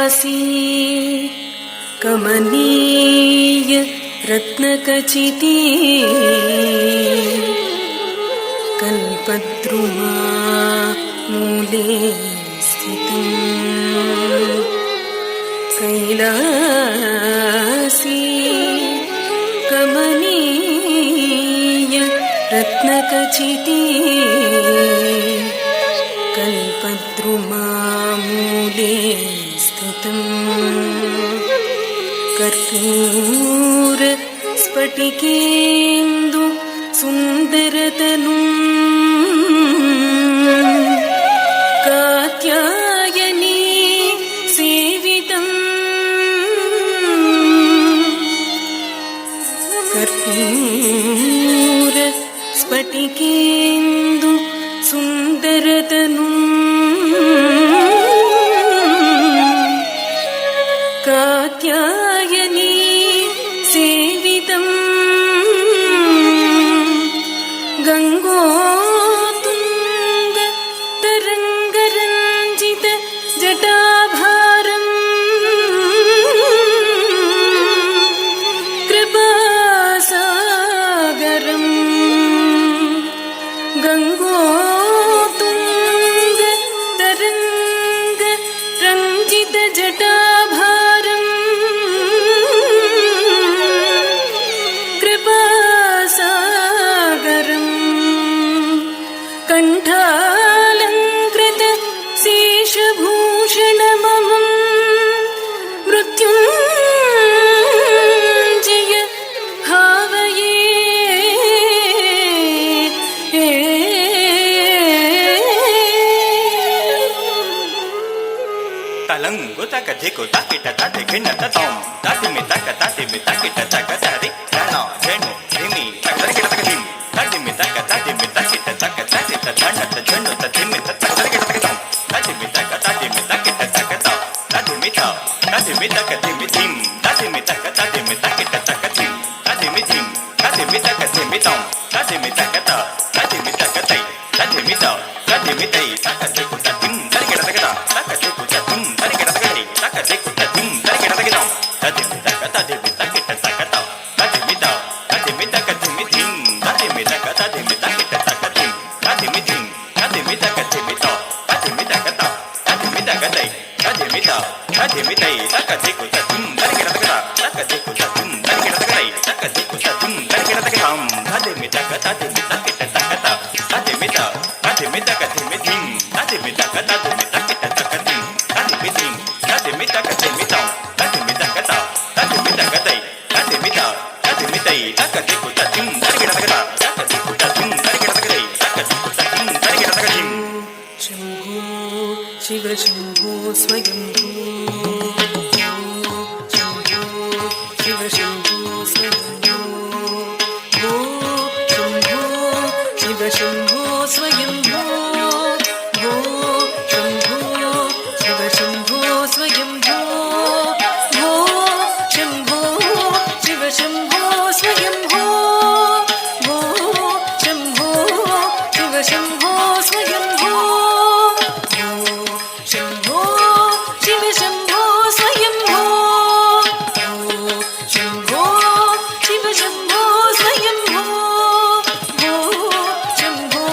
कृपासी कमनीय रत्नखचिते कल्पद्रुमा मूले स्थितं कैलासी कमनीय रत्नखचिते कल्पद्रुमा मूले स्थितं कर्पूर स्फटिकेन्दु सुन्दरतनुं कात्यायनी सेवितं कर्पूर स्फटिकेन्दु सुन्दरतनुं कात्यायनी सेवितं गङ्गोत्तुङ्ग तरङ्गरञ्जित जटाभारं कृपासागरं गङ्गोत्तुङ्ग तरङ्ग रञ्जित जटाभारं कृपासागरं कण्ठालङ्कृत शेषभूषणममं मृत्युञ्जय भावये तलंगु तक धिकु तकिट तति खिन्न ततों ततिमि तक तकिट तक तरि रण झेनु धिमि तक तकिट तक धिम ततिमि तक तकिट तक तति तधन तझनु ततिमि तक तकिट तक तों ततिमि तक तकिट तक तो ततिमि तो ततिमि तक धिमि धिम ततिमि तक तकिट तक धिम ततिमि धिम ततिमि तक धिमि तों ततिमि तक तो ततिमि तक तै ततिमि तो ततिमि तै तक धिकु ततिम तकिट तक तो तक धिकु ततिम तकिट तक तै तक धिकु ततिम तकिट तक तो ततिमि तक तकिट तक तो ततिमि तो ततिमि तक धिमि धिम ततिमि तक तकिट तक धिम ततिमि धिम ततिमि तक धिमि तो ततिमि तक तो ततिमि तक तै ततिमि तो ततिमि तै तक धिकु ततिम तकिट तक तो तक धिकु ततिम तकिट तक तै तक धिकु ततिम तकिट तक तम ततिमि तक तकिट तक तो ततिमि तो ततिमि तक धिमि धिम ततिमि तक तकिट तक धिम ततिमि धिम ततिमि तक धिमि तो ततिमि तक तो ततिमि तक तै ततिमि तो ततिमि तै तक धिकु ततिम तकिट तक तो तक धिकु ततिम तकिट तक तै तक धिकु ततिम तकिट तक धिम शम्भो शिव शम्भो स्वयम्भो शम्भो शिव शम्भो स्वयम्भो शम्भो शिव शम्भो स्वयम्भो शम्भो शिव शम्भो स्वयम्भो शम्भो शिव शम्भो स्वयम्भो शम्भो शिव शम्भो स्वयम्भो शम्भो शिव शम्भो स्वयम्भो शम्भो शिव शम्भो स्वयम्भो शम्भो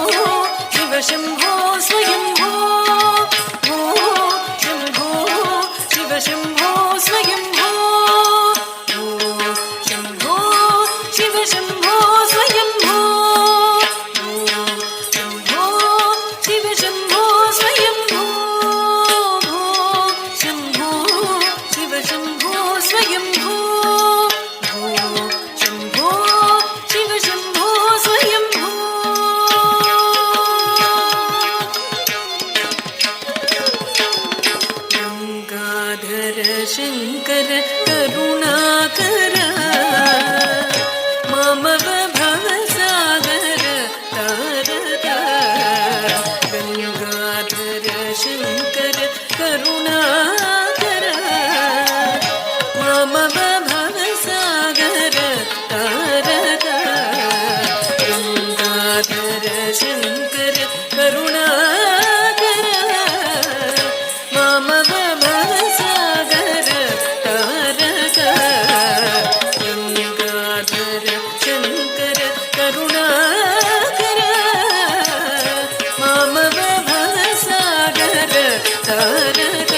शारद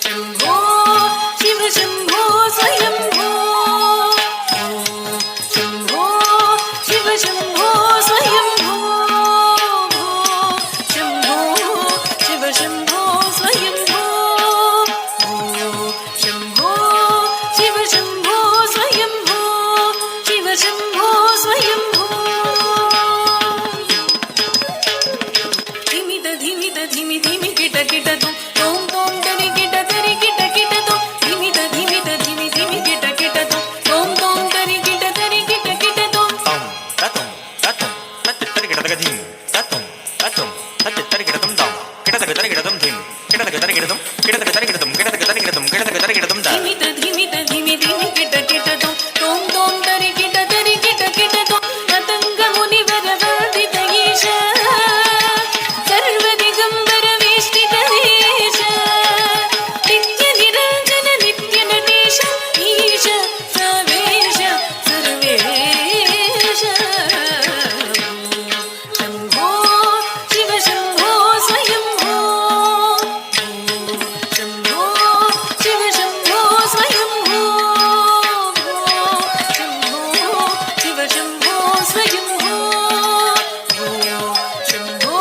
शम्भो शिव शम्भो स्वयम्भो शम्भो शिव शम्भो स्वयम्भो शम्भो शिव शम्भो स्वयम्भो शम्भो शिव शम्भो स्वयम्भो शिव शम्भो स्वयम्भो धिमि धिमि किट किट तुम तोम तोम तरि किट तुम धिमि धिमि किट तुम तोम तोम तरि किट तुम తం తతం తతం తత్తి తరిగిడదగ ధిం తతం తతం తత్తి తరిగిడదం తం కిడదగ తరిగిడదం ధిం కిడదగ తరిగిడదం కిడదగ తరిగిడదం కిడదగ తరిగిడదం కిడదగ తరిగిడదం దా धिमि किट तुम तोम तोम तरि किट तुम मतंग मुनिवर वर्धित ईश सर्व दिगंबर वेष्टित देश नित्य निरंजन नित्य नटेश ईश सर्वेश सर्वेश शम्भो शिव शम्भो स्वयम्भो शम्भो शिव शम्भो स्वयम्भो शम्भो शिव शम्भो स्वयम्भो शम्भो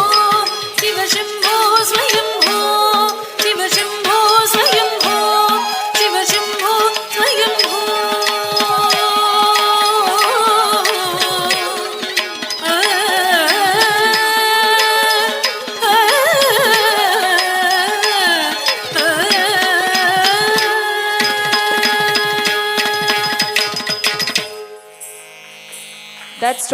शिव शम्भो स्वयम्भो शिव शम्भो स्वयम्भो शिव शम्भो स्वयम्भो That's